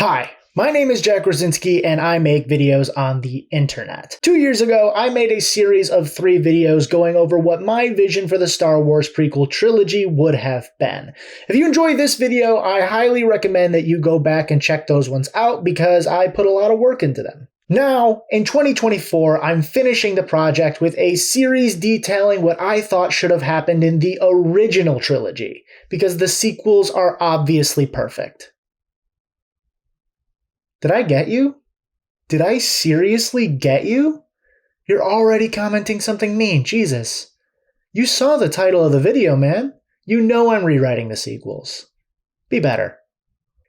Hi, my name is Jack Rosinski and I make videos on the internet. 2 years ago, I made a series of 3 videos going over what my vision for the Star Wars prequel trilogy would have been. If you enjoy this video, I highly recommend that you go back and check those ones out because I put a lot of work into them. Now, in 2024, I'm finishing the project with a series detailing what I thought should have happened in the original trilogy, because the sequels are obviously perfect. Did I get you? Did I seriously get you? You're already commenting something mean, Jesus. You saw the title of the video, man. You know I'm rewriting the sequels. Be better.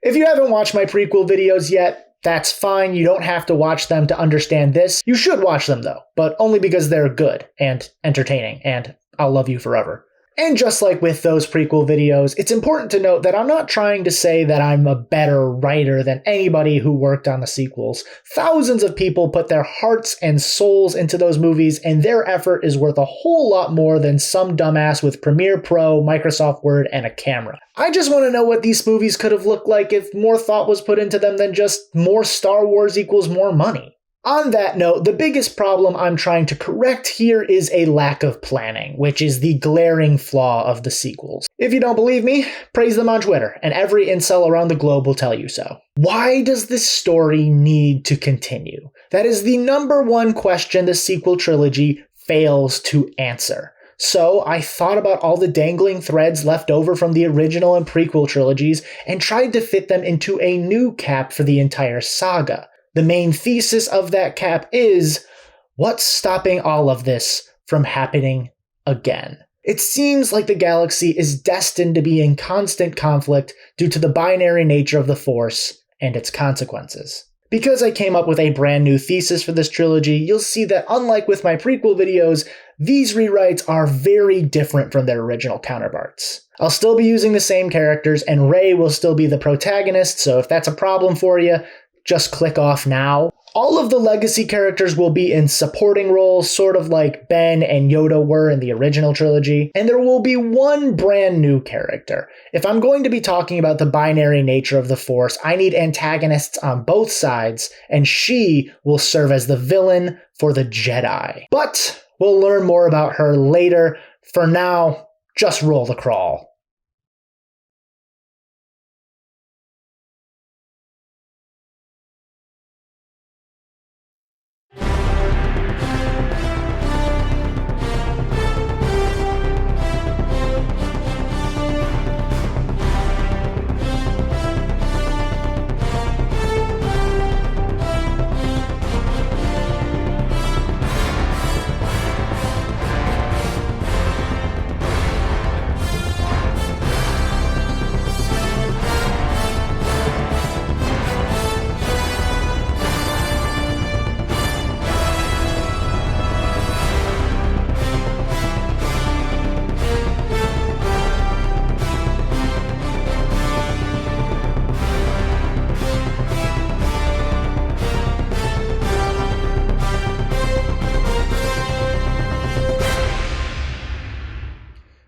If you haven't watched my prequel videos yet, that's fine. You don't have to watch them to understand this. You should watch them though, but only because they're good and entertaining, and I'll love you forever. And just like with those prequel videos, it's important to note that I'm not trying to say that I'm a better writer than anybody who worked on the sequels. Thousands of people put their hearts and souls into those movies, and their effort is worth a whole lot more than some dumbass with Premiere Pro, Microsoft Word, and a camera. I just want to know what these movies could have looked like if more thought was put into them than just more Star Wars equals more money. On that note, the biggest problem I'm trying to correct here is a lack of planning, which is the glaring flaw of the sequels. If you don't believe me, praise them on Twitter, and every incel around the globe will tell you so. Why does this story need to continue? That is the #1 question the sequel trilogy fails to answer. So I thought about all the dangling threads left over from the original and prequel trilogies and tried to fit them into a new cap for the entire saga. The main thesis of that cap is, what's stopping all of this from happening again? It seems like the galaxy is destined to be in constant conflict due to the binary nature of the Force and its consequences. Because I came up with a brand new thesis for this trilogy, you'll see that unlike with my prequel videos, these rewrites are very different from their original counterparts. I'll still be using the same characters, and Rey will still be the protagonist, so if that's a problem for you, just click off now. All of the legacy characters will be in supporting roles, sort of like Ben and Yoda were in the original trilogy, and there will be one brand new character. If I'm going to be talking about the binary nature of the Force, I need antagonists on both sides, and she will serve as the villain for the Jedi. But we'll learn more about her later. For now, just roll the crawl.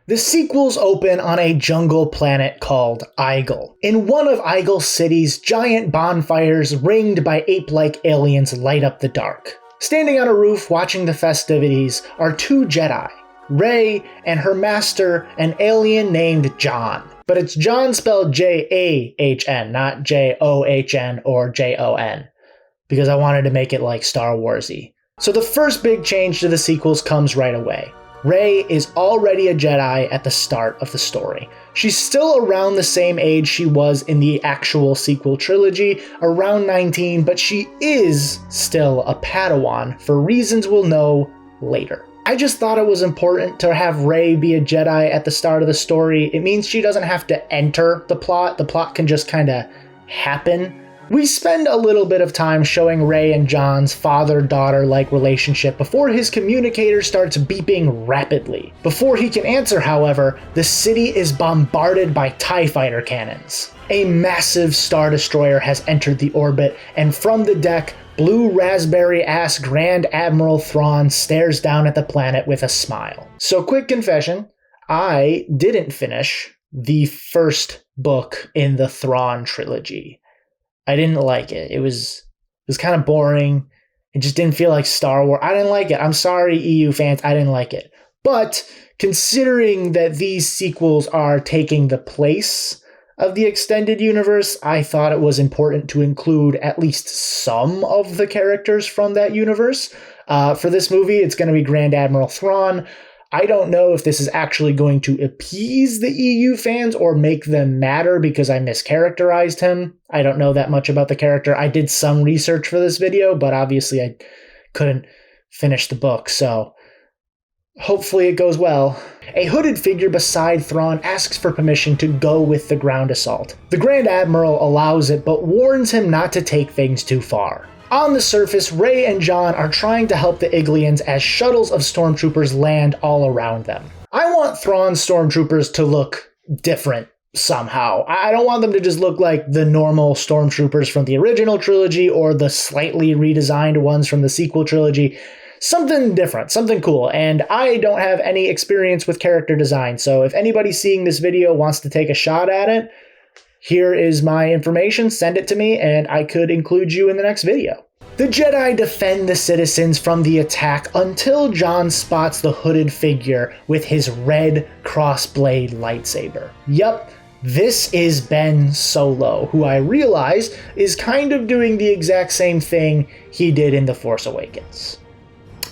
The sequels open on a jungle planet called Igel. In one of Igel's cities, giant bonfires ringed by ape-like aliens light up the dark. Standing on a roof watching the festivities are 2 Jedi, Rey and her master, an alien named John. But it's John spelled J-A-H-N, not J-O-H-N or J-O-N, because I wanted to make it like Star Wars-y. So the first big change to the sequels comes right away. Rey is already a Jedi at the start of the story. She's still around the same age she was in the actual sequel trilogy, around 19, but she is still a Padawan for reasons we'll know later. I just thought it was important to have Rey be a Jedi at the start of the story. It means she doesn't have to enter the plot can just kinda happen. We spend a little bit of time showing Rey and John's father-daughter-like relationship before his communicator starts beeping rapidly. Before he can answer, however, the city is bombarded by TIE fighter cannons. A massive Star Destroyer has entered the orbit, and from the deck, blue raspberry-ass Grand Admiral Thrawn stares down at the planet with a smile. So quick confession, I didn't finish the first book in the Thrawn trilogy. I didn't like it. It was kind of boring. It just didn't feel like Star Wars. I didn't like it. I'm sorry, EU fans. I didn't like it. But considering that these sequels are taking the place of the extended universe, I thought it was important to include at least some of the characters from that universe. For this movie, it's going to be Grand Admiral Thrawn. I don't know if this is actually going to appease the EU fans or make them matter because I mischaracterized him. I don't know that much about the character. I did some research for this video, but obviously I couldn't finish the book, so hopefully it goes well. A hooded figure beside Thrawn asks for permission to go with the ground assault. The Grand Admiral allows it, but warns him not to take things too far. On the surface, Rey and Jon are trying to help the Iglians as shuttles of stormtroopers land all around them. I want Thrawn's stormtroopers to look different somehow. I don't want them to just look like the normal stormtroopers from the original trilogy or the slightly redesigned ones from the sequel trilogy. Something different, something cool, and I don't have any experience with character design, so if anybody seeing this video wants to take a shot at it, here is my information, send it to me, and I could include you in the next video. The Jedi defend the citizens from the attack until Jon spots the hooded figure with his red crossblade lightsaber. Yup, this is Ben Solo, who I realize is kind of doing the exact same thing he did in The Force Awakens.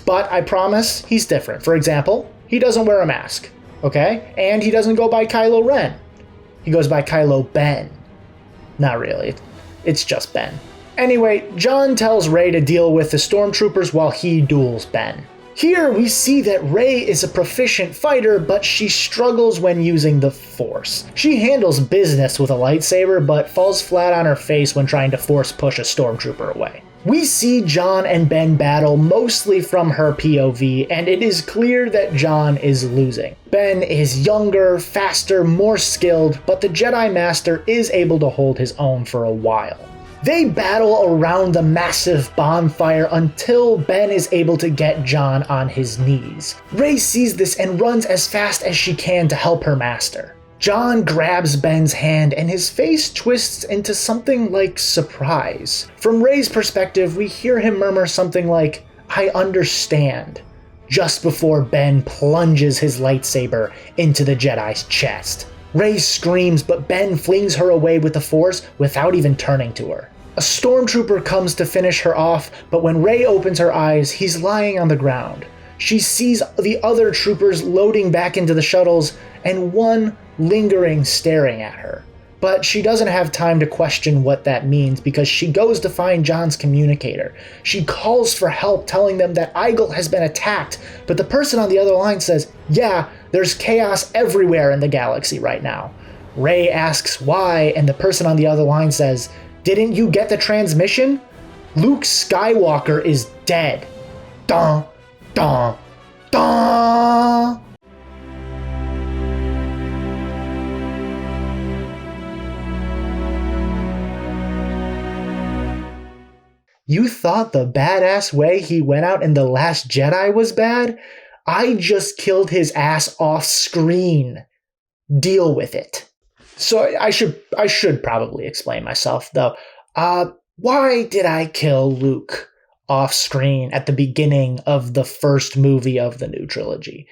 But I promise he's different. For example, he doesn't wear a mask, okay? And he doesn't go by Kylo Ren. He goes by Kylo Ben. Not really. It's just Ben. Anyway, Jon tells Rey to deal with the stormtroopers while he duels Ben. Here we see that Rey is a proficient fighter, but she struggles when using the Force. She handles business with a lightsaber, but falls flat on her face when trying to force push a stormtrooper away. We see Jon and Ben battle mostly from her POV, and it is clear that Jon is losing. Ben is younger, faster, more skilled, but the Jedi Master is able to hold his own for a while. They battle around the massive bonfire until Ben is able to get Jon on his knees. Rey sees this and runs as fast as she can to help her master. Jon grabs Ben's hand and his face twists into something like surprise. From Rey's perspective, we hear him murmur something like, "I understand," just before Ben plunges his lightsaber into the Jedi's chest. Rey screams, but Ben flings her away with the Force without even turning to her. A stormtrooper comes to finish her off, but when Rey opens her eyes, he's lying on the ground. She sees the other troopers loading back into the shuttles, and one lingering staring at her. But she doesn't have time to question what that means because she goes to find Jon's communicator. She calls for help, telling them that Igel has been attacked, but the person on the other line says, "Yeah, there's chaos everywhere in the galaxy right now." Rey asks why, and the person on the other line says, "Didn't you get the transmission? Luke Skywalker is dead." Dun, dun, dun. You thought the badass way he went out in The Last Jedi was bad? I just killed his ass off screen. Deal with it. So I should probably explain myself though. Why did I kill Luke off screen at the beginning of the first movie of the new trilogy?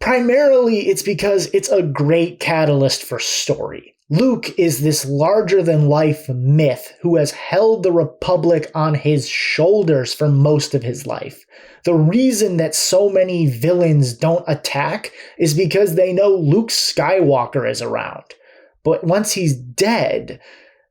Primarily, it's because it's a great catalyst for story. Luke is this larger-than-life myth who has held the Republic on his shoulders for most of his life. The reason that so many villains don't attack is because they know Luke Skywalker is around. But once he's dead,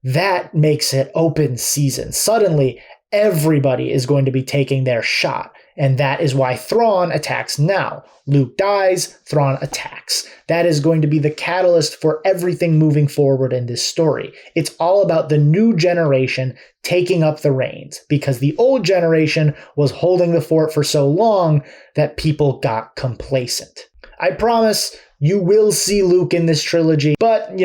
that makes it open season. Suddenly, everybody is going to be taking their shot. And that is why Thrawn attacks now. Luke dies, Thrawn attacks. That is going to be the catalyst for everything moving forward in this story. It's all about the new generation taking up the reins, because the old generation was holding the fort for so long that people got complacent. I promise you will see Luke in this trilogy, but,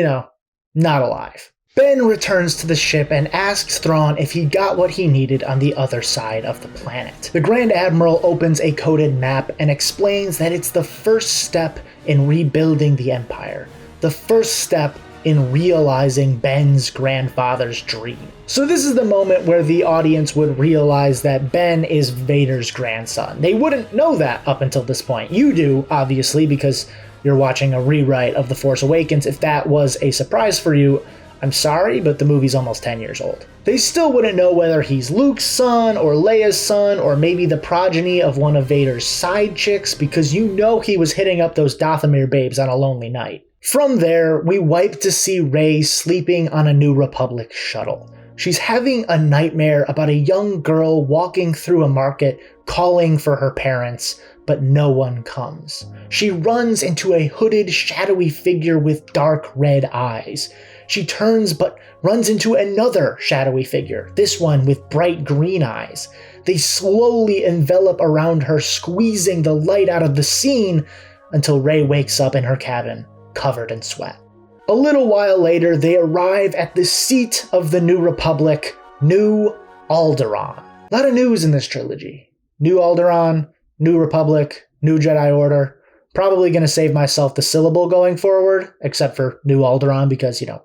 not alive. Ben returns to the ship and asks Thrawn if he got what he needed on the other side of the planet. The Grand Admiral opens a coded map and explains that it's the first step in rebuilding the Empire. The first step in realizing Ben's grandfather's dream. So this is the moment where the audience would realize that Ben is Vader's grandson. They wouldn't know that up until this point. You do, obviously, because you're watching a rewrite of The Force Awakens. If that was a surprise for you, I'm sorry, but the movie's almost 10 years old. They still wouldn't know whether he's Luke's son or Leia's son or maybe the progeny of one of Vader's side chicks, because you know he was hitting up those Dathomir babes on a lonely night. From there, we wipe to see Rey sleeping on a New Republic shuttle. She's having a nightmare about a young girl walking through a market calling for her parents, but no one comes. She runs into a hooded, shadowy figure with dark red eyes. She turns but runs into another shadowy figure, this one with bright green eyes. They slowly envelop around her, squeezing the light out of the scene until Rey wakes up in her cabin, covered in sweat. A little while later, they arrive at the seat of the New Republic, New Alderaan. A lot of news in this trilogy. New Alderaan, New Republic, New Jedi Order. Probably going to save myself the syllable going forward, except for New Alderaan because, you know.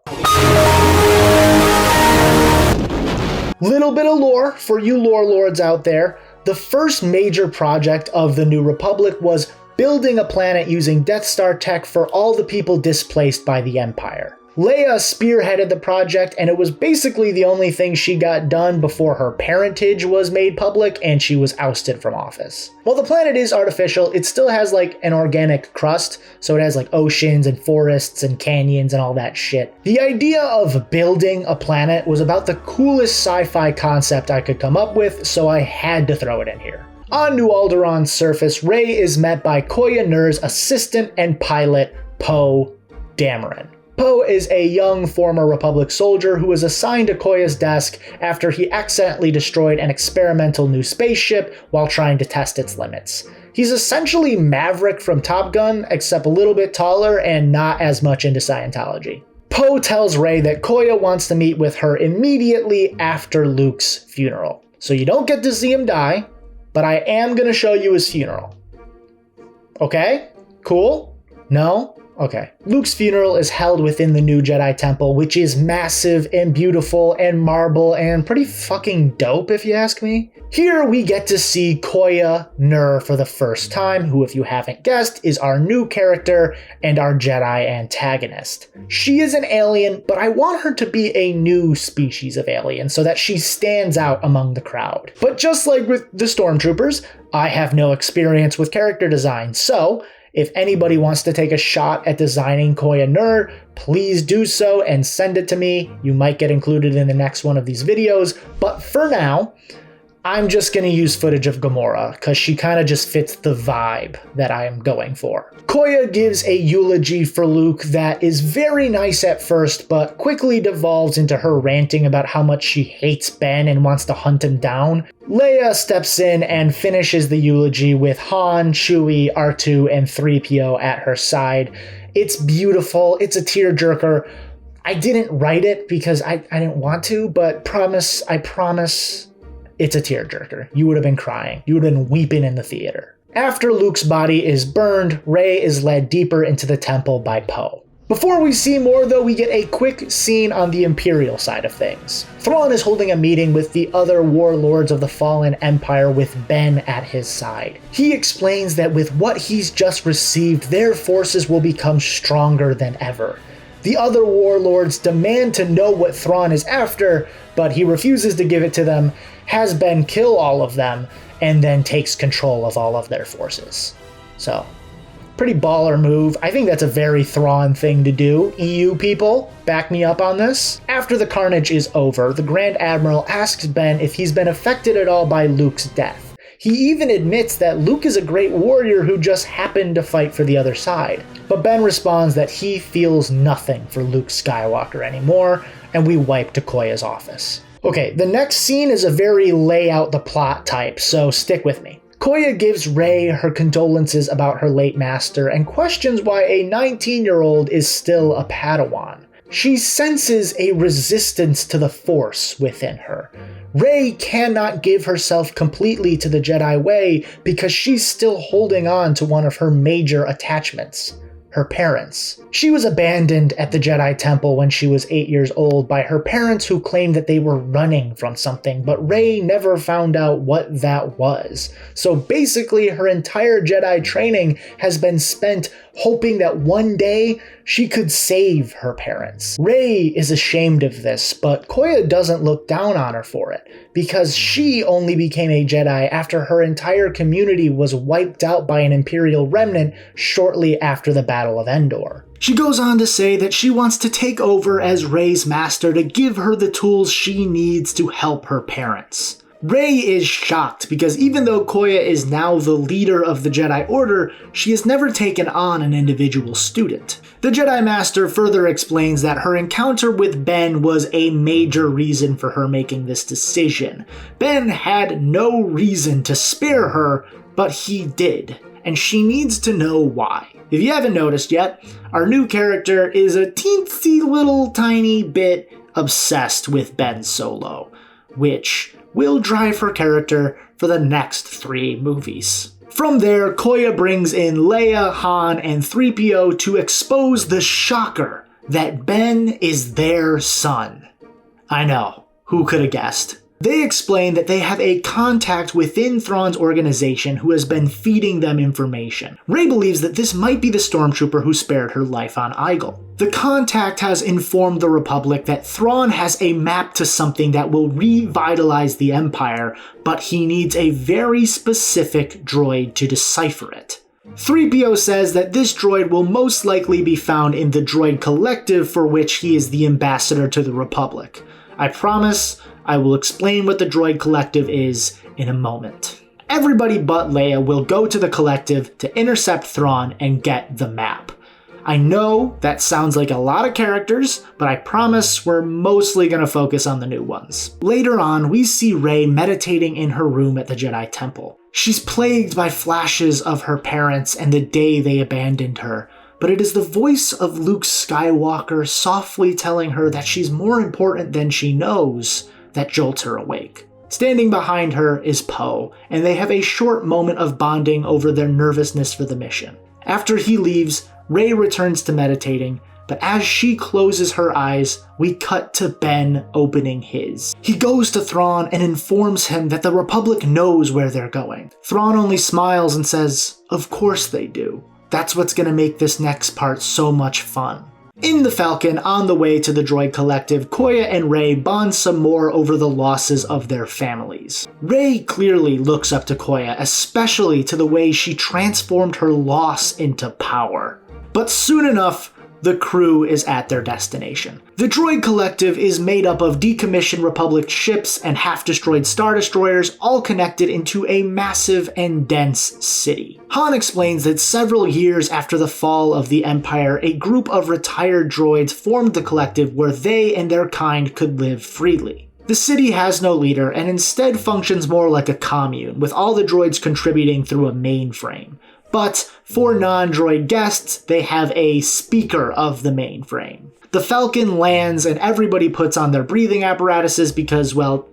Little bit of lore for you lore lords out there. The first major project of the New Republic was building a planet using Death Star tech for all the people displaced by the Empire. Leia spearheaded the project, and it was basically the only thing she got done before her parentage was made public and she was ousted from office. While the planet is artificial, it still has like an organic crust, so it has like oceans and forests and canyons and all that shit. The idea of building a planet was about the coolest sci-fi concept I could come up with, so I had to throw it in here. On New Alderaan's surface, Rey is met by Koya Nur's assistant and pilot, Poe Dameron. Poe is a young former Republic soldier who was assigned to Koya's desk after he accidentally destroyed an experimental new spaceship while trying to test its limits. He's essentially Maverick from Top Gun, except a little bit taller and not as much into Scientology. Poe tells Rey that Koya wants to meet with her immediately after Luke's funeral. So you don't get to see him die, but I am going to show you his funeral. Okay? Cool? No? Okay. Luke's funeral is held within the new Jedi Temple, which is massive and beautiful and marble and pretty fucking dope if you ask me. Here we get to see Koya Nur for the first time, who, if you haven't guessed, is our new character and our Jedi antagonist. She is an alien, but I want her to be a new species of alien so that she stands out among the crowd. But just like with the Stormtroopers, I have no experience with character design, so if anybody wants to take a shot at designing Koya Nur, please do so and send it to me. You might get included in the next one of these videos, but for now, I'm just going to use footage of Gamora because she kind of just fits the vibe that I am going for. Koya gives a eulogy for Luke that is very nice at first, but quickly devolves into her ranting about how much she hates Ben and wants to hunt him down. Leia steps in and finishes the eulogy with Han, Chewie, R2, and 3PO at her side. It's beautiful. It's a tearjerker. I didn't write it because I didn't want to, but I promise, it's a tearjerker. You would have been crying. You would have been weeping in the theater. After Luke's body is burned, Rey is led deeper into the temple by Poe. Before we see more, though, we get a quick scene on the Imperial side of things. Thrawn is holding a meeting with the other warlords of the fallen Empire with Ben at his side. He explains that with what he's just received, their forces will become stronger than ever. The other warlords demand to know what Thrawn is after, but he refuses to give it to them, has Ben kill all of them, and then takes control of all of their forces. So, pretty baller move. I think that's a very Thrawn thing to do. EU people, back me up on this. After the carnage is over, the Grand Admiral asks Ben if he's been affected at all by Luke's death. He even admits that Luke is a great warrior who just happened to fight for the other side. But Ben responds that he feels nothing for Luke Skywalker anymore, and we wipe to Koya's office. Okay, the next scene is a very lay out the plot type, so stick with me. Koya gives Rey her condolences about her late master and questions why a 19-year-old is still a Padawan. She senses a resistance to the Force within her. Rey cannot give herself completely to the Jedi way because she's still holding on to one of her major attachments, her parents. She was abandoned at the Jedi Temple when she was 8 years old by her parents, who claimed that they were running from something, but Rey never found out what that was. So basically, her entire Jedi training has been spent hoping that one day she could save her parents. Rey is ashamed of this, but Koya doesn't look down on her for it, because she only became a Jedi after her entire community was wiped out by an Imperial remnant shortly after the Battle of Endor. She goes on to say that she wants to take over as Rey's master to give her the tools she needs to help her parents. Rey is shocked because even though Koya is now the leader of the Jedi Order, she has never taken on an individual student. The Jedi Master further explains that her encounter with Ben was a major reason for her making this decision. Ben had no reason to spare her, but he did, and she needs to know why. If you haven't noticed yet, our new character is a teensy little tiny bit obsessed with Ben Solo, which will drive her character for the next 3 movies. From there, Koya brings in Leia, Han, and 3PO to expose the shocker that Ben is their son. I know, who could have guessed? They explain that they have a contact within Thrawn's organization who has been feeding them information. Rey believes that this might be the stormtrooper who spared her life on Igel. The contact has informed the Republic that Thrawn has a map to something that will revitalize the Empire, but he needs a very specific droid to decipher it. 3PO says that this droid will most likely be found in the droid collective for which he is the ambassador to the Republic. I promise I will explain what the droid collective is in a moment. Everybody but Leia will go to the collective to intercept Thrawn and get the map. I know that sounds like a lot of characters, but I promise we're mostly going to focus on the new ones. Later on, we see Rey meditating in her room at the Jedi Temple. She's plagued by flashes of her parents and the day they abandoned her, but it is the voice of Luke Skywalker softly telling her that she's more important than she knows that jolts her awake. Standing behind her is Poe, and they have a short moment of bonding over their nervousness for the mission. After he leaves, Rey returns to meditating, but as she closes her eyes, we cut to Ben opening his. He goes to Thrawn and informs him that the Republic knows where they're going. Thrawn only smiles and says, "Of course they do. That's what's going to make this next part so much fun." In the Falcon, on the way to the droid collective, Koya and Rey bond some more over the losses of their families. Rey clearly looks up to Koya, especially to the way she transformed her loss into power. But soon enough, the crew is at their destination. The droid collective is made up of decommissioned Republic ships and half-destroyed Star Destroyers, all connected into a massive and dense city. Han explains that several years after the fall of the Empire, a group of retired droids formed the collective where they and their kind could live freely. The city has no leader and instead functions more like a commune, with all the droids contributing through a mainframe. But for non-droid guests, they have a speaker of the mainframe. The Falcon lands and everybody puts on their breathing apparatuses because, well,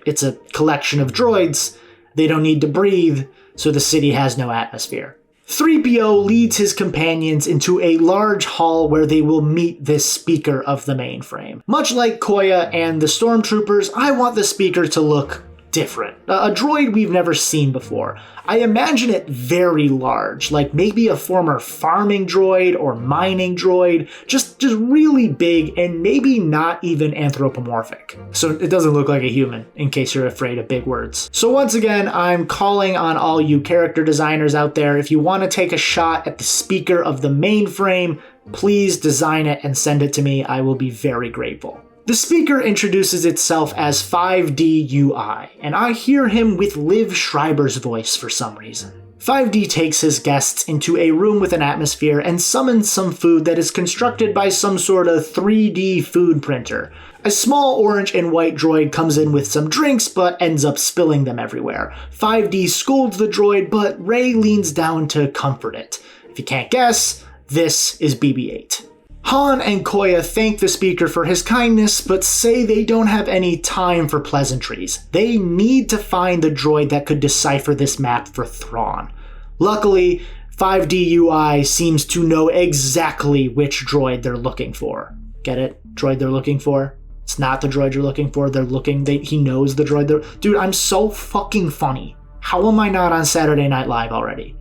it's a collection of droids. They don't need to breathe, so the city has no atmosphere. 3PO leads his companions into a large hall where they will meet this speaker of the mainframe. Much like Koya and the stormtroopers, I want the speaker to look different. A droid we've never seen before. I imagine it very large, like maybe a former farming droid or mining droid, just really big and maybe not even anthropomorphic. So it doesn't look like a human, in case you're afraid of big words. So once again, I'm calling on all you character designers out there, if you want to take a shot at the speaker of the mainframe, please design it and send it to me. I will be very grateful. The speaker introduces itself as 5D UI, and I hear him with Liv Schreiber's voice for some reason. 5D takes his guests into a room with an atmosphere and summons some food that is constructed by some sort of 3D food printer. A small orange and white droid comes in with some drinks but ends up spilling them everywhere. 5D scolds the droid, but Rey leans down to comfort it. If you can't guess, this is BB-8. Han and Koya thank the speaker for his kindness, but say they don't have any time for pleasantries. They need to find the droid that could decipher this map for Thrawn. Luckily, 5D UI seems to know exactly which droid they're looking for. Get it? Droid they're looking for? It's not the droid you're looking for. He knows the droid Dude, I'm so fucking funny. How am I not on Saturday Night Live already?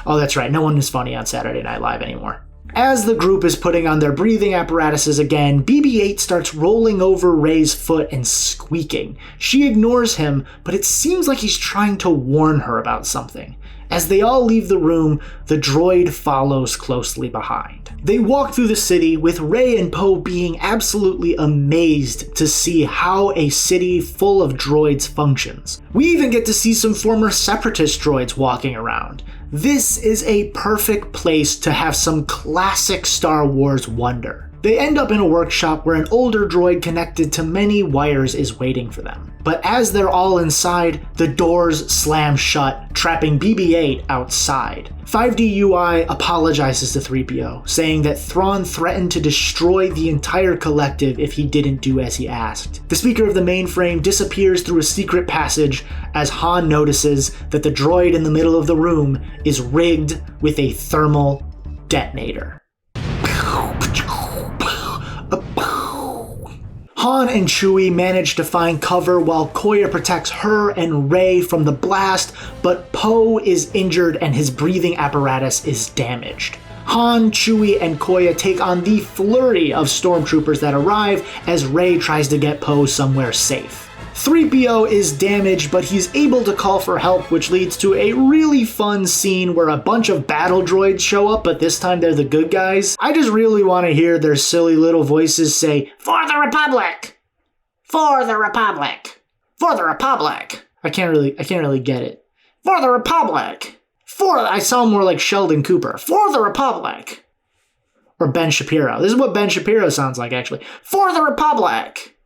Oh, that's right. No one is funny on Saturday Night Live anymore. As the group is putting on their breathing apparatuses again, BB-8 starts rolling over Rey's foot and squeaking. She ignores him, but it seems like he's trying to warn her about something. As they all leave the room, the droid follows closely behind. They walk through the city, with Rey and Poe being absolutely amazed to see how a city full of droids functions. We even get to see some former Separatist droids walking around. This is a perfect place to have some classic Star Wars wonder. They end up in a workshop where an older droid connected to many wires is waiting for them. But as they're all inside, the doors slam shut, trapping BB-8 outside. 5D UI apologizes to 3PO, saying that Thrawn threatened to destroy the entire collective if he didn't do as he asked. The speaker of the mainframe disappears through a secret passage as Han notices that the droid in the middle of the room is rigged with a thermal detonator. Han and Chewie manage to find cover while Koya protects her and Rey from the blast, but Poe is injured and his breathing apparatus is damaged. Han, Chewie, and Koya take on the flurry of stormtroopers that arrive as Rey tries to get Poe somewhere safe. 3PO is damaged, but he's able to call for help, which leads to a really fun scene where a bunch of battle droids show up, but this time they're the good guys. I just really want to hear their silly little voices say, "For the Republic! For the Republic! For the Republic!" I can't really get it. For the Republic! I sound more like Sheldon Cooper. For the Republic! Or Ben Shapiro. This is what Ben Shapiro sounds like, actually. For the Republic!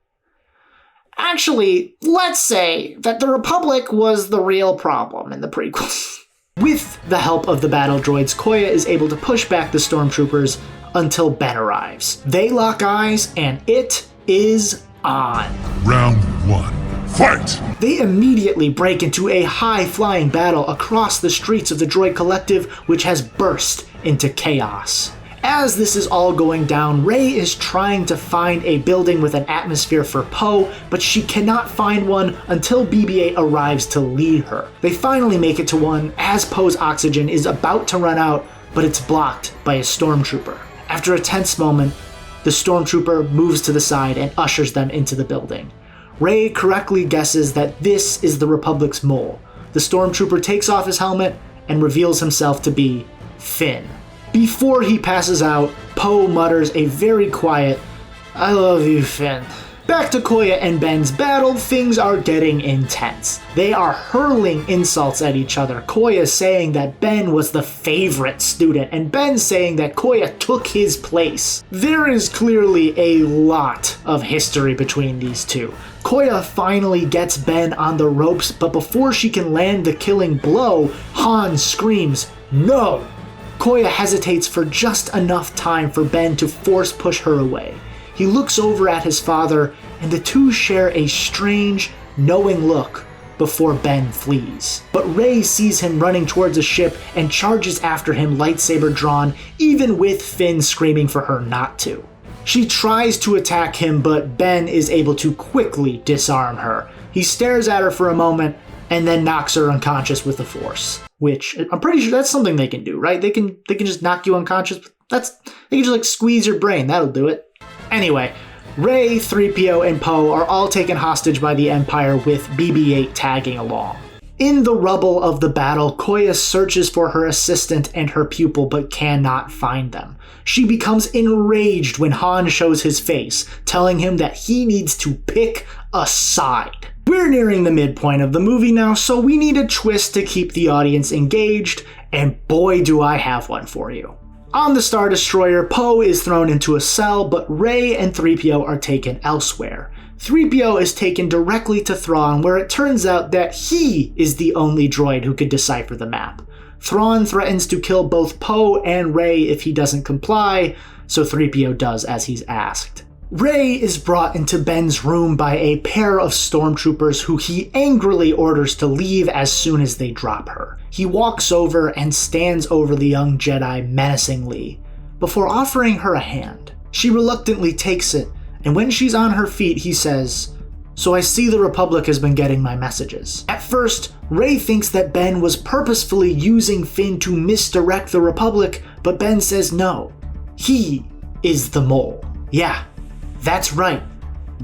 Actually, let's say that the Republic was the real problem in the prequels. With the help of the battle droids, Koya is able to push back the stormtroopers until Ben arrives. They lock eyes, and it is on. Round 1. Fight! They immediately break into a high-flying battle across the streets of the droid collective, which has burst into chaos. As this is all going down, Rey is trying to find a building with an atmosphere for Poe, but she cannot find one until BB-8 arrives to lead her. They finally make it to one as Poe's oxygen is about to run out, but it's blocked by a stormtrooper. After a tense moment, the stormtrooper moves to the side and ushers them into the building. Rey correctly guesses that this is the Republic's mole. The stormtrooper takes off his helmet and reveals himself to be Finn. Before he passes out, Poe mutters a very quiet, "I love you, Finn." Back to Koya and Ben's battle, things are getting intense. They are hurling insults at each other. Koya saying that Ben was the favorite student, and Ben saying that Koya took his place. There is clearly a lot of history between these two. Koya finally gets Ben on the ropes, but before she can land the killing blow, Han screams, "No!" Koya hesitates for just enough time for Ben to force push her away. He looks over at his father, and the two share a strange, knowing look before Ben flees. But Rey sees him running towards a ship and charges after him, lightsaber drawn, even with Finn screaming for her not to. She tries to attack him, but Ben is able to quickly disarm her. He stares at her for a moment and then knocks her unconscious with the Force. Which, I'm pretty sure that's something they can do, right? They can just knock you unconscious. They can just like squeeze your brain, that'll do it. Anyway, Rey, 3PO, and Poe are all taken hostage by the Empire with BB-8 tagging along. In the rubble of the battle, Koya searches for her assistant and her pupil but cannot find them. She becomes enraged when Han shows his face, telling him that he needs to pick a side. We're nearing the midpoint of the movie now, so we need a twist to keep the audience engaged, and boy do I have one for you. On the Star Destroyer, Poe is thrown into a cell, but Rey and 3PO are taken elsewhere. 3PO is taken directly to Thrawn, where it turns out that he is the only droid who could decipher the map. Thrawn threatens to kill both Poe and Rey if he doesn't comply, so 3PO does as he's asked. Rey is brought into Ben's room by a pair of stormtroopers who he angrily orders to leave as soon as they drop her. He walks over and stands over the young Jedi menacingly, before offering her a hand. She reluctantly takes it, and when she's on her feet, he says, "So I see the Republic has been getting my messages." At first, Rey thinks that Ben was purposefully using Finn to misdirect the Republic, but Ben says no. He is the mole. Yeah, that's right.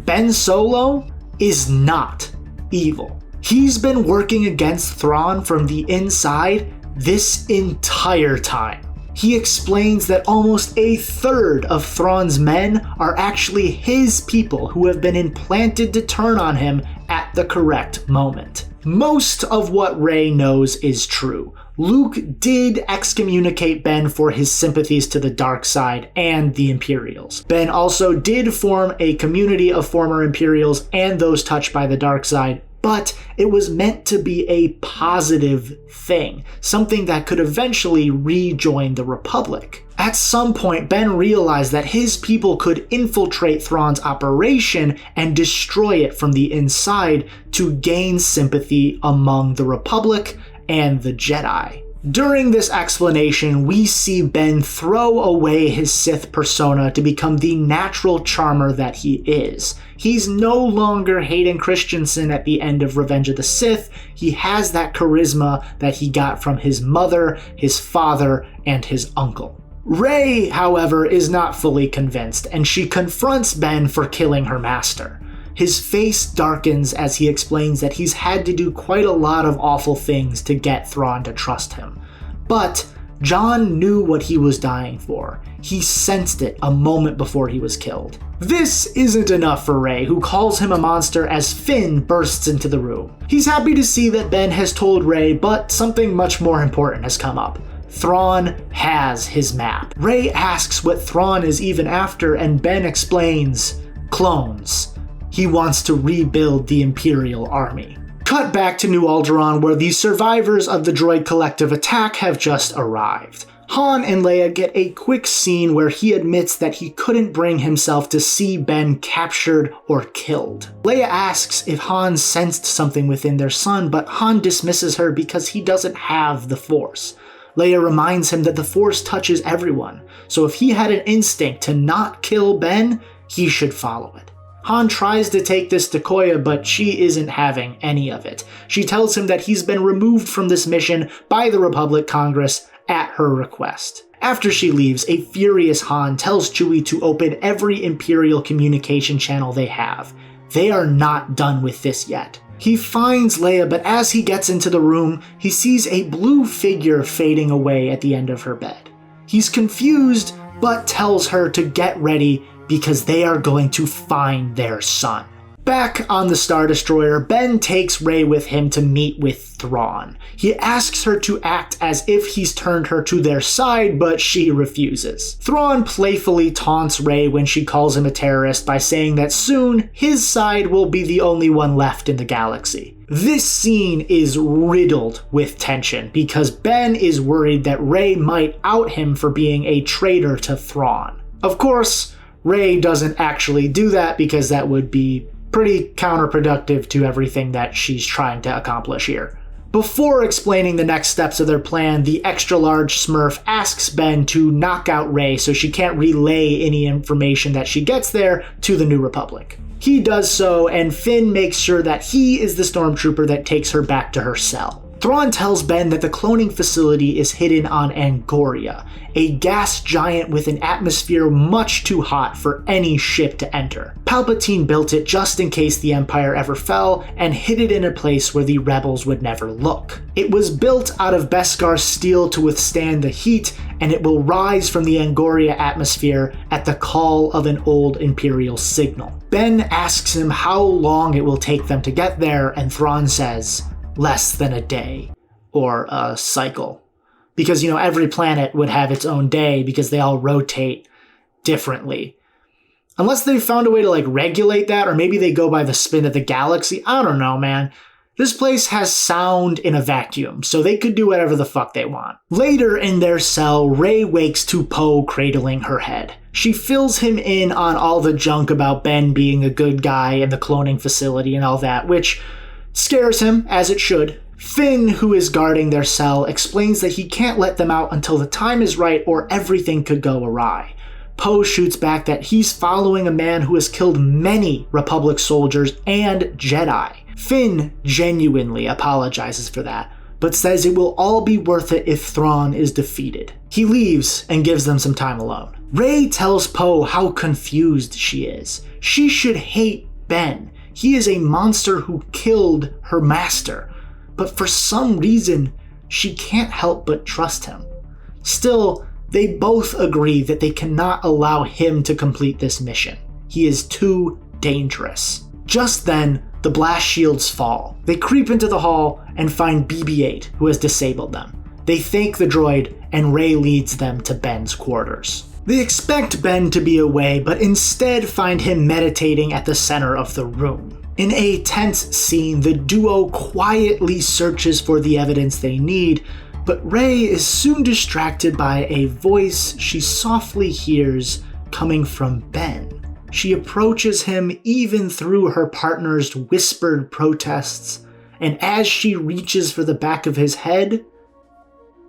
Ben Solo is not evil. He's been working against Thrawn from the inside this entire time. He explains that almost a third of Thrawn's men are actually his people who have been implanted to turn on him at the correct moment. Most of what Rey knows is true. Luke did excommunicate Ben for his sympathies to the dark side and the Imperials. Ben also did form a community of former Imperials and those touched by the dark side, but it was meant to be a positive thing, something that could eventually rejoin the Republic. At some point, Ben realized that his people could infiltrate Thrawn's operation and destroy it from the inside to gain sympathy among the Republic and the Jedi. During this explanation, we see Ben throw away his Sith persona to become the natural charmer that he is. He's no longer Hayden Christensen at the end of Revenge of the Sith. He has that charisma that he got from his mother, his father, and his uncle. Rey, however, is not fully convinced, and she confronts Ben for killing her master. His face darkens as he explains that he's had to do quite a lot of awful things to get Thrawn to trust him. But Jon knew what he was dying for. He sensed it a moment before he was killed. This isn't enough for Rey, who calls him a monster as Finn bursts into the room. He's happy to see that Ben has told Rey, but something much more important has come up. Thrawn has his map. Rey asks what Thrawn is even after, and Ben explains, clones. He wants to rebuild the Imperial army. Cut back to New Alderaan, where the survivors of the droid collective attack have just arrived. Han and Leia get a quick scene where he admits that he couldn't bring himself to see Ben captured or killed. Leia asks if Han sensed something within their son, but Han dismisses her because he doesn't have the Force. Leia reminds him that the Force touches everyone, so if he had an instinct to not kill Ben, he should follow it. Han tries to take this to Koya, but she isn't having any of it. She tells him that he's been removed from this mission by the Republic Congress at her request. After she leaves, a furious Han tells Chewie to open every Imperial communication channel they have. They are not done with this yet. He finds Leia, but as he gets into the room, he sees a blue figure fading away at the end of her bed. He's confused, but tells her to get ready because they are going to find their son. Back on the Star Destroyer, Ben takes Rey with him to meet with Thrawn. He asks her to act as if he's turned her to their side, but she refuses. Thrawn playfully taunts Rey when she calls him a terrorist by saying that soon his side will be the only one left in the galaxy. This scene is riddled with tension because Ben is worried that Rey might out him for being a traitor to Thrawn. Of course, Rey doesn't actually do that because that would be pretty counterproductive to everything that she's trying to accomplish here. Before explaining the next steps of their plan, the extra-large Smurf asks Ben to knock out Rey so she can't relay any information that she gets there to the New Republic. He does so, and Finn makes sure that he is the stormtrooper that takes her back to her cell. Thrawn tells Ben that the cloning facility is hidden on Angoria, a gas giant with an atmosphere much too hot for any ship to enter. Palpatine built it just in case the Empire ever fell and hid it in a place where the rebels would never look. It was built out of Beskar steel to withstand the heat, and it will rise from the Angoria atmosphere at the call of an old Imperial signal. Ben asks him how long it will take them to get there, and Thrawn says, less than a day, or a cycle. Because, every planet would have its own day because they all rotate differently. Unless they found a way to regulate that, or maybe they go by the spin of the galaxy. I don't know, man. This place has sound in a vacuum, so they could do whatever the fuck they want. Later in their cell, Rey wakes to Poe cradling her head. She fills him in on all the junk about Ben being a good guy and the cloning facility and all that, which scares him, as it should. Finn, who is guarding their cell, explains that he can't let them out until the time is right or everything could go awry. Poe shoots back that he's following a man who has killed many Republic soldiers and Jedi. Finn genuinely apologizes for that, but says it will all be worth it if Thrawn is defeated. He leaves and gives them some time alone. Rey tells Poe how confused she is. She should hate Ben. He is a monster who killed her master, but for some reason, she can't help but trust him. Still, they both agree that they cannot allow him to complete this mission. He is too dangerous. Just then, the blast shields fall. They creep into the hall and find BB-8, who has disabled them. They thank the droid, and Rey leads them to Ben's quarters. They expect Ben to be away, but instead find him meditating at the center of the room. In a tense scene, the duo quietly searches for the evidence they need, but Rey is soon distracted by a voice she softly hears coming from Ben. She approaches him even through her partner's whispered protests, and as she reaches for the back of his head,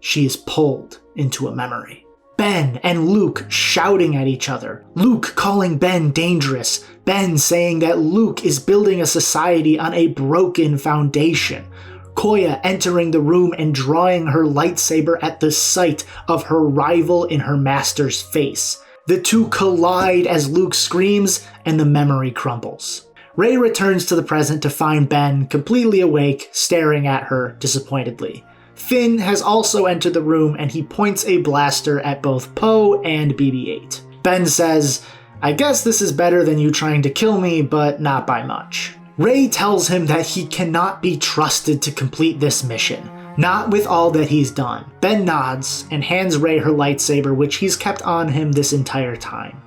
she is pulled into a memory. Ben and Luke shouting at each other. Luke calling Ben dangerous. Ben saying that Luke is building a society on a broken foundation. Koya entering the room and drawing her lightsaber at the sight of her rival in her master's face. The two collide as Luke screams and the memory crumbles. Rey returns to the present to find Ben completely awake, staring at her disappointedly. Finn has also entered the room and he points a blaster at both Poe and BB-8. Ben says, "I guess this is better than you trying to kill me, but not by much." Rey tells him that he cannot be trusted to complete this mission, not with all that he's done. Ben nods and hands Rey her lightsaber, which he's kept on him this entire time.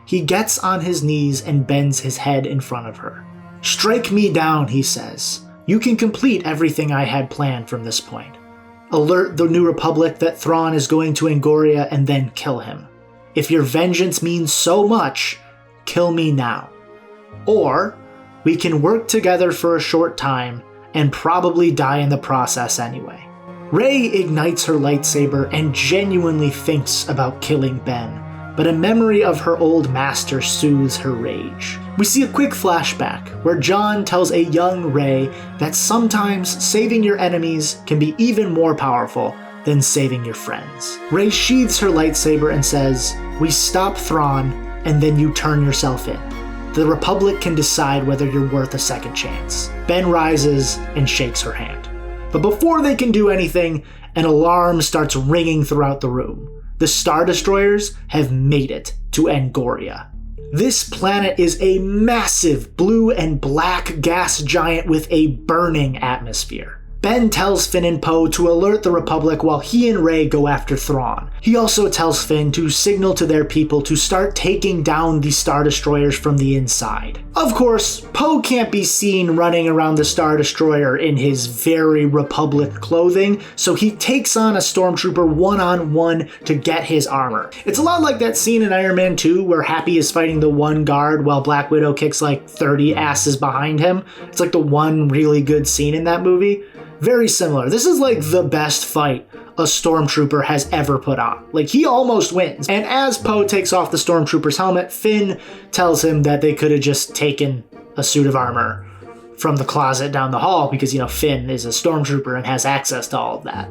He gets on his knees and bends his head in front of her. "Strike me down," he says. "You can complete everything I had planned from this point. Alert the New Republic that Thrawn is going to Angoria and then kill him. If your vengeance means so much, kill me now. Or we can work together for a short time and probably die in the process anyway." Rey ignites her lightsaber and genuinely thinks about killing Ben, but a memory of her old master soothes her rage. We see a quick flashback where John tells a young Rey that sometimes saving your enemies can be even more powerful than saving your friends. Rey sheathes her lightsaber and says, "We stop Thrawn and then you turn yourself in. The Republic can decide whether you're worth a second chance." Ben rises and shakes her hand. But before they can do anything, an alarm starts ringing throughout the room. The Star Destroyers have made it to Angoria. This planet is a massive blue and black gas giant with a burning atmosphere. Ben tells Finn and Poe to alert the Republic while he and Rey go after Thrawn. He also tells Finn to signal to their people to start taking down the Star Destroyers from the inside. Of course, Poe can't be seen running around the Star Destroyer in his very Republic clothing, so he takes on a Stormtrooper one-on-one to get his armor. It's a lot like that scene in Iron Man 2 where Happy is fighting the one guard while Black Widow kicks like 30 asses behind him. It's like the one really good scene in that movie. Very similar. This is like the best fight a Stormtrooper has ever put on. Like, he almost wins. And as Poe takes off the Stormtrooper's helmet, Finn tells him that they could have just taken a suit of armor from the closet down the hall because, Finn is a Stormtrooper and has access to all of that.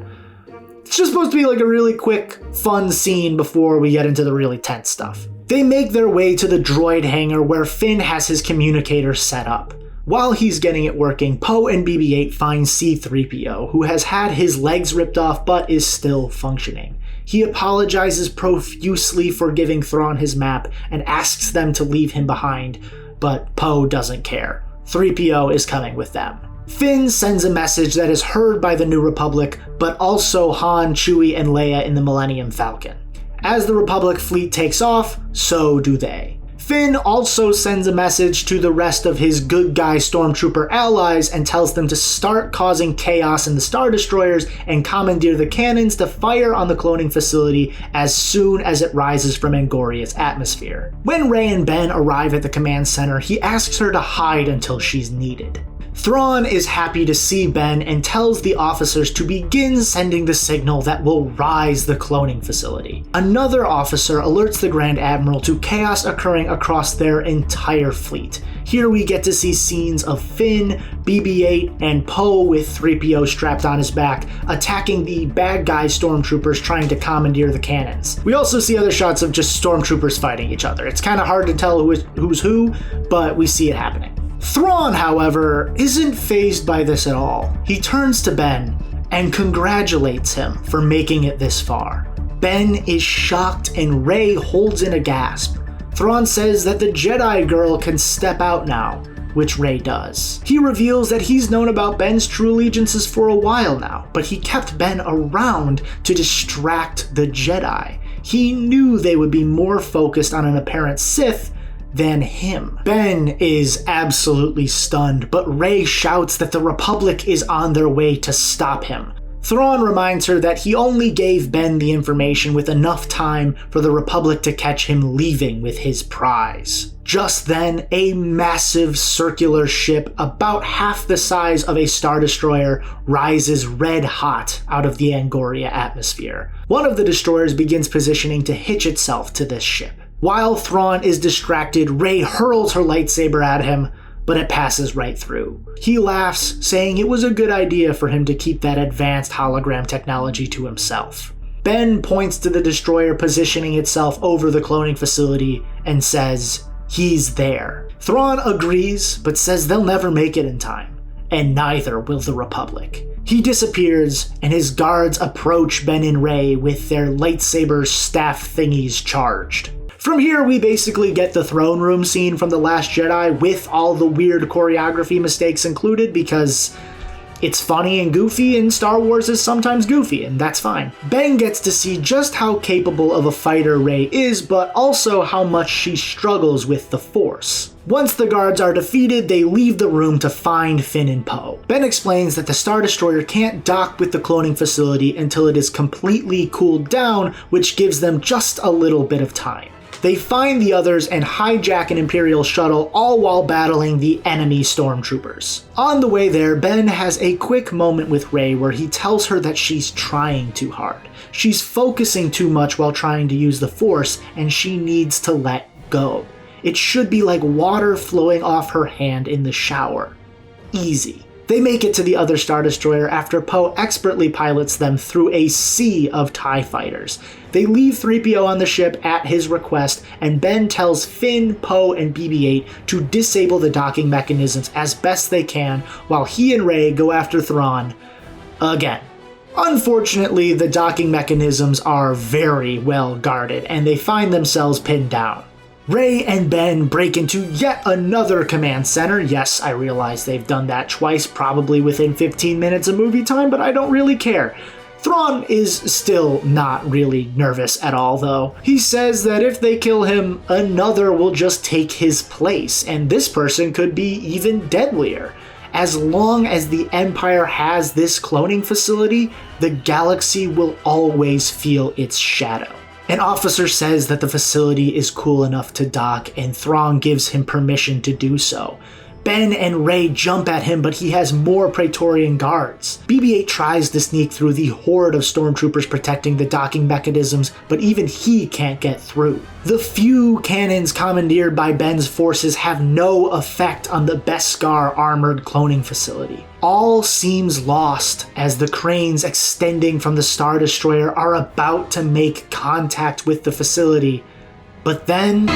It's just supposed to be like a really quick, fun scene before we get into the really tense stuff. They make their way to the droid hangar where Finn has his communicator set up. While he's getting it working, Poe and BB-8 find C-3PO, who has had his legs ripped off but is still functioning. He apologizes profusely for giving Thrawn his map and asks them to leave him behind, but Poe doesn't care. 3PO is coming with them. Finn sends a message that is heard by the New Republic, but also Han, Chewie, and Leia in the Millennium Falcon. As the Republic fleet takes off, so do they. Finn also sends a message to the rest of his good guy Stormtrooper allies and tells them to start causing chaos in the Star Destroyers and commandeer the cannons to fire on the cloning facility as soon as it rises from Angoria's atmosphere. When Rey and Ben arrive at the command center, he asks her to hide until she's needed. Thrawn is happy to see Ben and tells the officers to begin sending the signal that will rise the cloning facility. Another officer alerts the Grand Admiral to chaos occurring across their entire fleet. Here we get to see scenes of Finn, BB-8, and Poe with 3PO strapped on his back, attacking the bad guy stormtroopers trying to commandeer the cannons. We also see other shots of just stormtroopers fighting each other. It's kind of hard to tell who's who, but we see it happening. Thrawn, however, isn't fazed by this at all. He turns to Ben and congratulates him for making it this far. Ben is shocked and Rey holds in a gasp. Thrawn says that the Jedi girl can step out now, which Rey does. He reveals that he's known about Ben's true allegiances for a while now, but he kept Ben around to distract the Jedi. He knew they would be more focused on an apparent Sith than him. Ben is absolutely stunned, but Rey shouts that the Republic is on their way to stop him. Thrawn reminds her that he only gave Ben the information with enough time for the Republic to catch him leaving with his prize. Just then, a massive circular ship about half the size of a Star Destroyer rises red hot out of the Angoria atmosphere. One of the destroyers begins positioning to hitch itself to this ship. While Thrawn is distracted, Rey hurls her lightsaber at him, but it passes right through. He laughs, saying it was a good idea for him to keep that advanced hologram technology to himself. Ben points to the destroyer positioning itself over the cloning facility and says, "He's there." Thrawn agrees, but says they'll never make it in time, and neither will the Republic. He disappears, and his guards approach Ben and Rey with their lightsaber staff thingies charged. From here, we basically get the throne room scene from The Last Jedi with all the weird choreography mistakes included because it's funny and goofy, and Star Wars is sometimes goofy, and that's fine. Ben gets to see just how capable of a fighter Rey is, but also how much she struggles with the Force. Once the guards are defeated, they leave the room to find Finn and Poe. Ben explains that the Star Destroyer can't dock with the cloning facility until it is completely cooled down, which gives them just a little bit of time. They find the others and hijack an Imperial shuttle, all while battling the enemy stormtroopers. On the way there, Ben has a quick moment with Rey where he tells her that she's trying too hard. She's focusing too much while trying to use the Force, and she needs to let go. It should be like water flowing off her hand in the shower. Easy. They make it to the other Star Destroyer after Poe expertly pilots them through a sea of TIE fighters. They leave 3PO on the ship at his request, and Ben tells Finn, Poe, and BB-8 to disable the docking mechanisms as best they can while he and Rey go after Thrawn again. Unfortunately, the docking mechanisms are very well guarded, and they find themselves pinned down. Rey and Ben break into yet another command center. Yes, I realize they've done that twice, probably within 15 minutes of movie time, but I don't really care. Thrawn is still not really nervous at all, though. He says that if they kill him, another will just take his place, and this person could be even deadlier. As long as the Empire has this cloning facility, the galaxy will always feel its shadow. An officer says that the facility is cool enough to dock, and Thrawn gives him permission to do so. Ben and Rey jump at him, but he has more Praetorian guards. BB-8 tries to sneak through the horde of stormtroopers protecting the docking mechanisms, but even he can't get through. The few cannons commandeered by Ben's forces have no effect on the Beskar armored cloning facility. All seems lost as the cranes extending from the Star Destroyer are about to make contact with the facility. But then...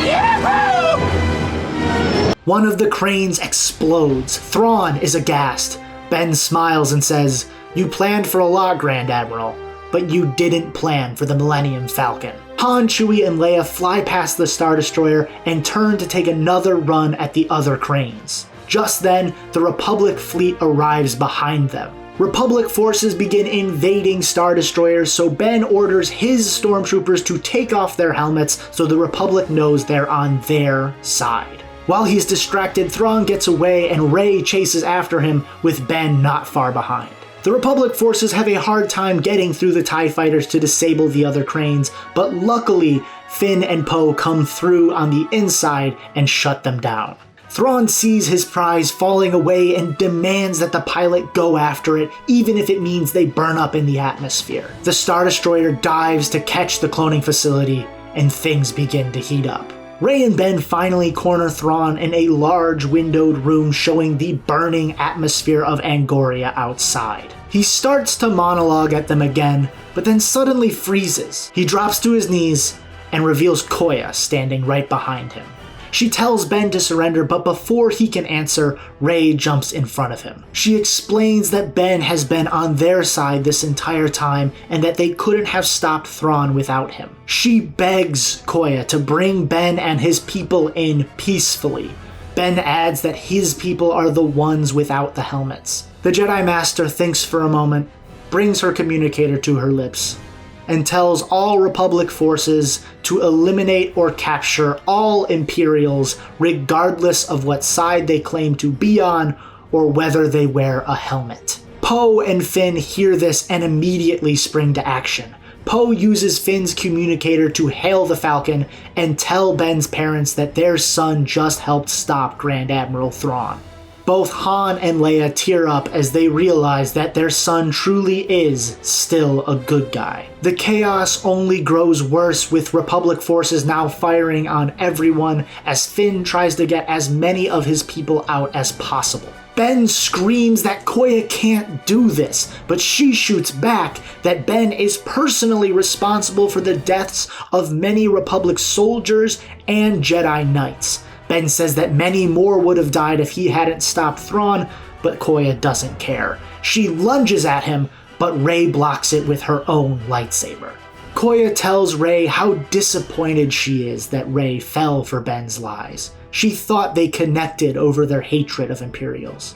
one of the cranes explodes. Thrawn is aghast. Ben smiles and says, "You planned for a lot, Grand Admiral, but you didn't plan for the Millennium Falcon." Han, Chewie, and Leia fly past the Star Destroyer and turn to take another run at the other cranes. Just then, the Republic fleet arrives behind them. Republic forces begin invading Star Destroyers, so Ben orders his stormtroopers to take off their helmets so the Republic knows they're on their side. While he's distracted, Thrawn gets away and Rey chases after him, with Ben not far behind. The Republic forces have a hard time getting through the TIE fighters to disable the other cranes, but luckily, Finn and Poe come through on the inside and shut them down. Thrawn sees his prize falling away and demands that the pilot go after it, even if it means they burn up in the atmosphere. The Star Destroyer dives to catch the cloning facility, and things begin to heat up. Rey and Ben finally corner Thrawn in a large windowed room showing the burning atmosphere of Angoria outside. He starts to monologue at them again, but then suddenly freezes. He drops to his knees and reveals Koya standing right behind him. She tells Ben to surrender, but before he can answer, Rey jumps in front of him. She explains that Ben has been on their side this entire time and that they couldn't have stopped Thrawn without him. She begs Koya to bring Ben and his people in peacefully. Ben adds that his people are the ones without the helmets. The Jedi Master thinks for a moment, brings her communicator to her lips, and tells all Republic forces to eliminate or capture all Imperials regardless of what side they claim to be on or whether they wear a helmet. Poe and Finn hear this and immediately spring to action. Poe uses Finn's communicator to hail the Falcon and tell Ben's parents that their son just helped stop Grand Admiral Thrawn. Both Han and Leia tear up as they realize that their son truly is still a good guy. The chaos only grows worse with Republic forces now firing on everyone as Finn tries to get as many of his people out as possible. Ben screams that Koya can't do this, but she shoots back that Ben is personally responsible for the deaths of many Republic soldiers and Jedi Knights. Ben says that many more would have died if he hadn't stopped Thrawn, but Koya doesn't care. She lunges at him, but Rey blocks it with her own lightsaber. Koya tells Rey how disappointed she is that Rey fell for Ben's lies. She thought they connected over their hatred of Imperials.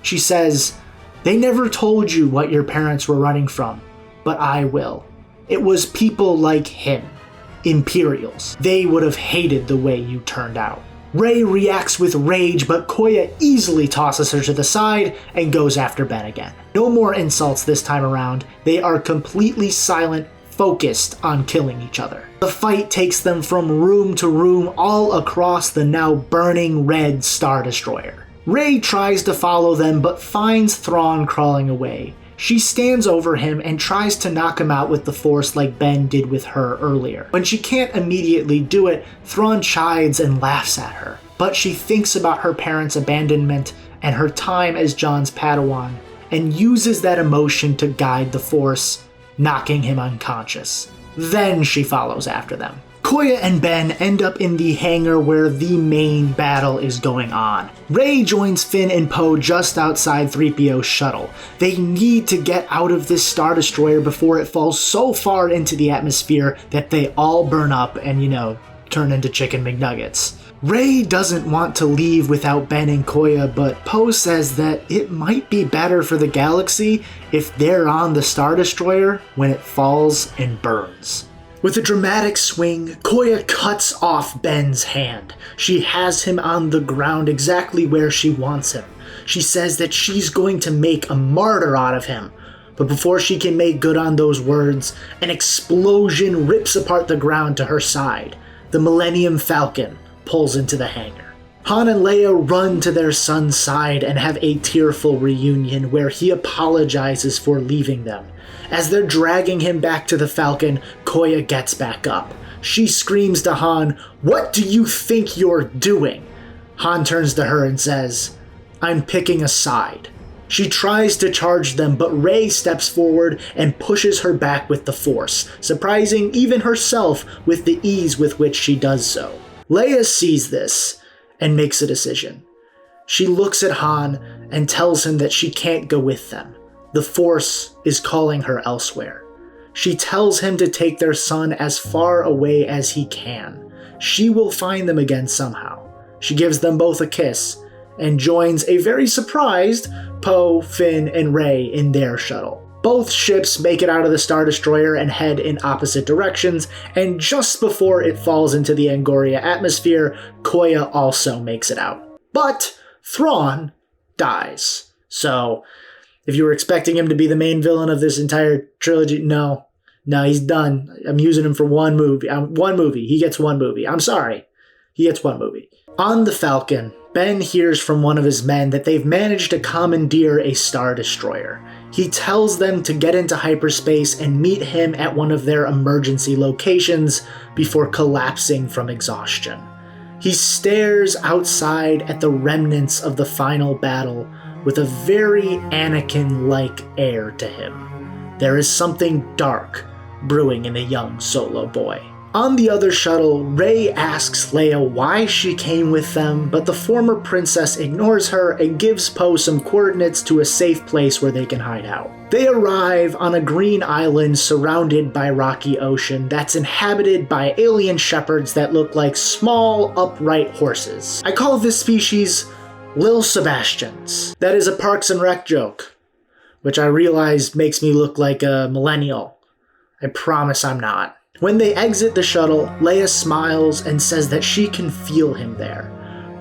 She says, "They never told you what your parents were running from, but I will. It was people like him, Imperials. They would have hated the way you turned out." Rey reacts with rage, but Koya easily tosses her to the side and goes after Ben again. No more insults this time around. They are completely silent, focused on killing each other. The fight takes them from room to room all across the now burning red Star Destroyer. Rey tries to follow them but finds Thrawn crawling away. She stands over him and tries to knock him out with the Force like Ben did with her earlier. When she can't immediately do it, Thrawn chides and laughs at her. But she thinks about her parents' abandonment and her time as Jon's Padawan, and uses that emotion to guide the Force, knocking him unconscious. Then she follows after them. Koya and Ben end up in the hangar where the main battle is going on. Rey joins Finn and Poe just outside 3PO's shuttle. They need to get out of this Star Destroyer before it falls so far into the atmosphere that they all burn up and, turn into chicken McNuggets. Rey doesn't want to leave without Ben and Koya, but Poe says that it might be better for the galaxy if they're on the Star Destroyer when it falls and burns. With a dramatic swing, Koya cuts off Ben's hand. She has him on the ground exactly where she wants him. She says that she's going to make a martyr out of him. But before she can make good on those words, an explosion rips apart the ground to her side. The Millennium Falcon pulls into the hangar. Han and Leia run to their son's side and have a tearful reunion where he apologizes for leaving them. As they're dragging him back to the Falcon, Koya gets back up. She screams to Han, "What do you think you're doing?" Han turns to her and says, "I'm picking a side." She tries to charge them, but Rey steps forward and pushes her back with the Force, surprising even herself with the ease with which she does so. Leia sees this and makes a decision. She looks at Han and tells him that she can't go with them. The Force is calling her elsewhere. She tells him to take their son as far away as he can. She will find them again somehow. She gives them both a kiss and joins a very surprised Poe, Finn, and Rey in their shuttle. Both ships make it out of the Star Destroyer and head in opposite directions, and just before it falls into the Angoria atmosphere, Koya also makes it out. But Thrawn dies. So, if you were expecting him to be the main villain of this entire trilogy, no, he's done. I'm using him for one movie. He gets one movie. I'm sorry. He gets one movie. On the Falcon, Ben hears from one of his men that they've managed to commandeer a Star Destroyer. He tells them to get into hyperspace and meet him at one of their emergency locations before collapsing from exhaustion. He stares outside at the remnants of the final battle with a very Anakin-like air to him. There is something dark brewing in the young Solo boy. On the other shuttle, Rey asks Leia why she came with them, but the former princess ignores her and gives Poe some coordinates to a safe place where they can hide out. They arrive on a green island surrounded by rocky ocean that's inhabited by alien shepherds that look like small, upright horses. I call this species Lil Sebastians. That is a Parks and Rec joke, which I realize makes me look like a millennial. I promise I'm not. When they exit the shuttle, Leia smiles and says that she can feel him there.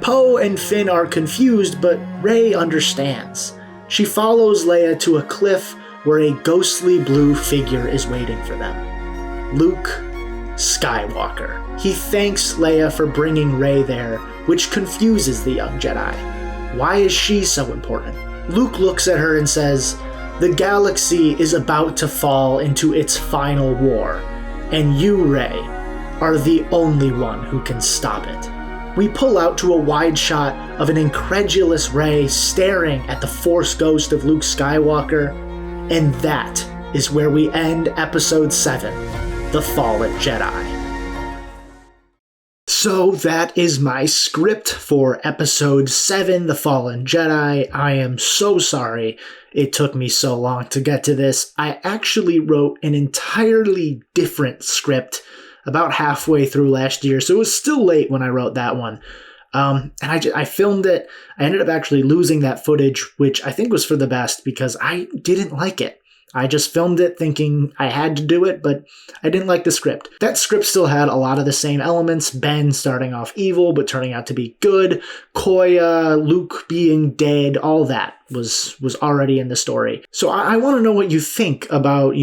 Poe and Finn are confused, but Rey understands. She follows Leia to a cliff where a ghostly blue figure is waiting for them. Luke Skywalker. He thanks Leia for bringing Rey there, which confuses the young Jedi. Why is she so important? Luke looks at her and says, "The galaxy is about to fall into its final war. And you, Rey, are the only one who can stop it." We pull out to a wide shot of an incredulous Rey staring at the Force ghost of Luke Skywalker, and that is where we end Episode 7, The Fallen Jedi. So that is my script for Episode 7, The Fallen Jedi. I am so sorry it took me so long to get to this. I actually wrote an entirely different script about halfway through last year, so it was still late when I wrote that one. And I filmed it. I ended up actually losing that footage, which I think was for the best because I didn't like it. I just filmed it thinking I had to do it, but I didn't like the script. That script still had a lot of the same elements. Ben starting off evil, but turning out to be good. Koya, Luke being dead, all that was already in the story. So I want to know what you think about,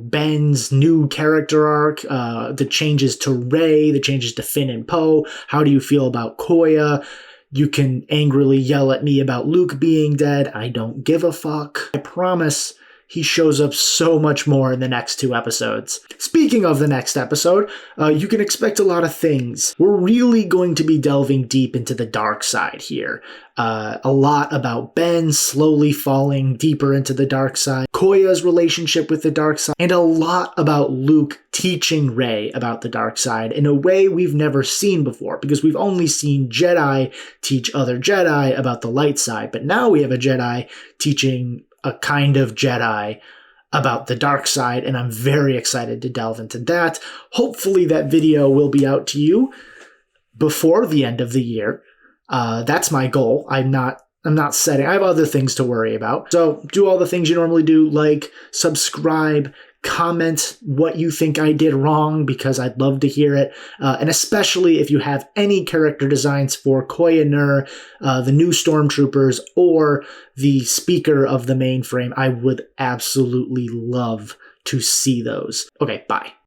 Ben's new character arc, the changes to Rey, the changes to Finn and Poe. How do you feel about Koya? You can angrily yell at me about Luke being dead. I don't give a fuck. I promise he shows up so much more in the next 2 episodes. Speaking of the next episode, you can expect a lot of things. We're really going to be delving deep into the dark side here. A lot about Ben slowly falling deeper into the dark side, Koya's relationship with the dark side, and a lot about Luke teaching Rey about the dark side in a way we've never seen before, because we've only seen Jedi teach other Jedi about the light side, but now we have a Jedi teaching a kind of Jedi about the dark side, and I'm very excited to delve into that. Hopefully that video will be out to you before the end of the year. That's my goal. I'm not setting. I have other things to worry about. So do all the things you normally do, like, subscribe, comment what you think I did wrong, because I'd love to hear it. And especially if you have any character designs for Koya Nur, the new stormtroopers, or the speaker of the mainframe, I would absolutely love to see those. Okay, bye.